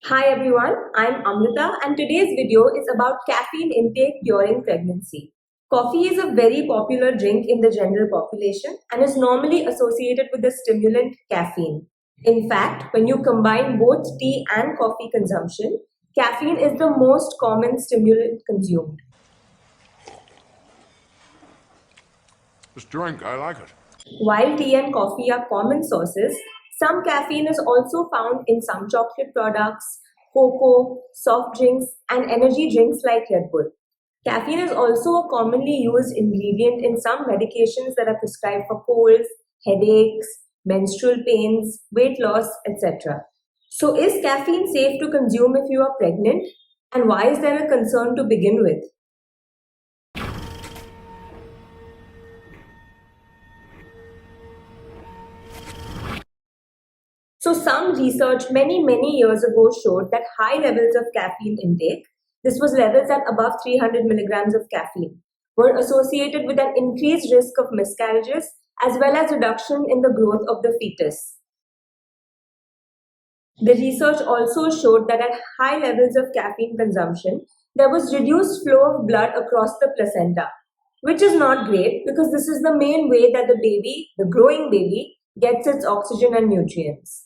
Hi everyone, I'm Amrita and today's video is about caffeine intake during pregnancy. Coffee is a very popular drink in the general population and is normally associated with the stimulant caffeine. In fact, when you combine both tea and coffee consumption, caffeine is the most common stimulant consumed. This drink, I like it. While tea and coffee are common sources, some caffeine is also found in some chocolate products, cocoa, soft drinks, and energy drinks like Red Bull. Caffeine is also a commonly used ingredient in some medications that are prescribed for colds, headaches, menstrual pains, weight loss, etc. So, is caffeine safe to consume if you are pregnant? And why is there a concern to begin with? So some research many years ago showed that high levels of caffeine intake, this was levels at above 300 milligrams of caffeine, were associated with an increased risk of miscarriages as well as reduction in the growth of the fetus. The research also showed that at high levels of caffeine consumption, there was reduced flow of blood across the placenta, which is not great because this is the main way that the baby, the growing baby, gets its oxygen and nutrients.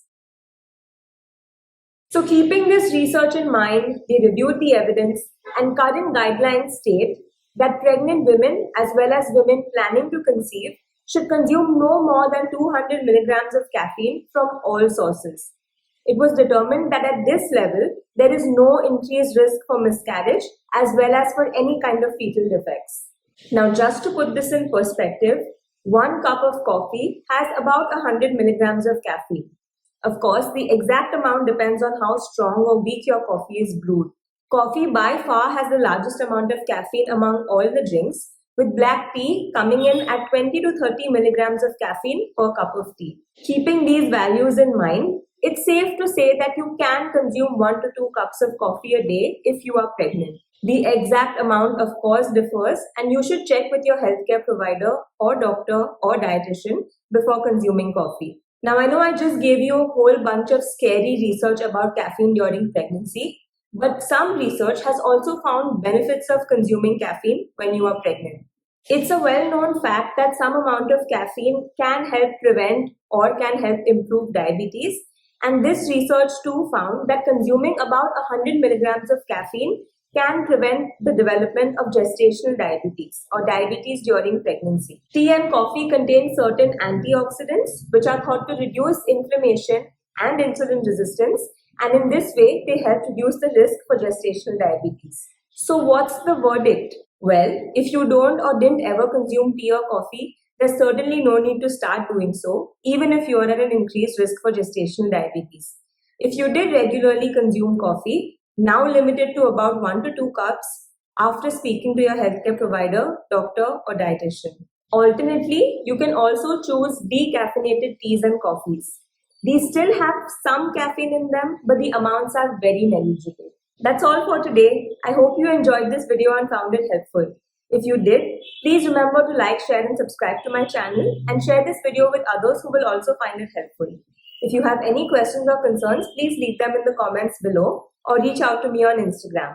So keeping this research in mind, they reviewed the evidence and current guidelines state that pregnant women as well as women planning to conceive should consume no more than 200 milligrams of caffeine from all sources. It was determined that at this level, there is no increased risk for miscarriage as well as for any kind of fetal defects. Now, just to put this in perspective, 1 cup of coffee has about 100 milligrams of caffeine. Of course, the exact amount depends on how strong or weak your coffee is brewed. Coffee by far has the largest amount of caffeine among all the drinks, with black tea coming in at 20 to 30 milligrams of caffeine per cup of tea. Keeping these values in mind, it's safe to say that you can consume 1 to 2 cups of coffee a day if you are pregnant. The exact amount, of course, differs, and you should check with your healthcare provider or doctor or dietitian before consuming coffee. Now, I know I just gave you a whole bunch of scary research about caffeine during pregnancy, but some research has also found benefits of consuming caffeine when you are pregnant. It's a well-known fact that some amount of caffeine can help prevent or can help improve diabetes, and this research too found that consuming about 100 milligrams of caffeine can prevent the development of gestational diabetes or diabetes during pregnancy. Tea and coffee contain certain antioxidants which are thought to reduce inflammation and insulin resistance, and in this way they help reduce the risk for gestational diabetes. So what's the verdict? Well, if you don't or didn't ever consume tea or coffee, there's certainly no need to start doing so, even if you are at an increased risk for gestational diabetes. If you did regularly consume coffee, now limited to about 1 to 2 cups after speaking to your healthcare provider, doctor, or dietitian. Alternately, you can also choose decaffeinated teas and coffees. These still have some caffeine in them, but the amounts are very negligible. That's all for today. I hope you enjoyed this video and found it helpful. If you did, please remember to like, share, and subscribe to my channel and share this video with others who will also find it helpful. If you have any questions or concerns, please leave them in the comments below or reach out to me on Instagram.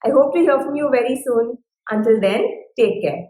I hope to hear from you very soon. Until then, take care.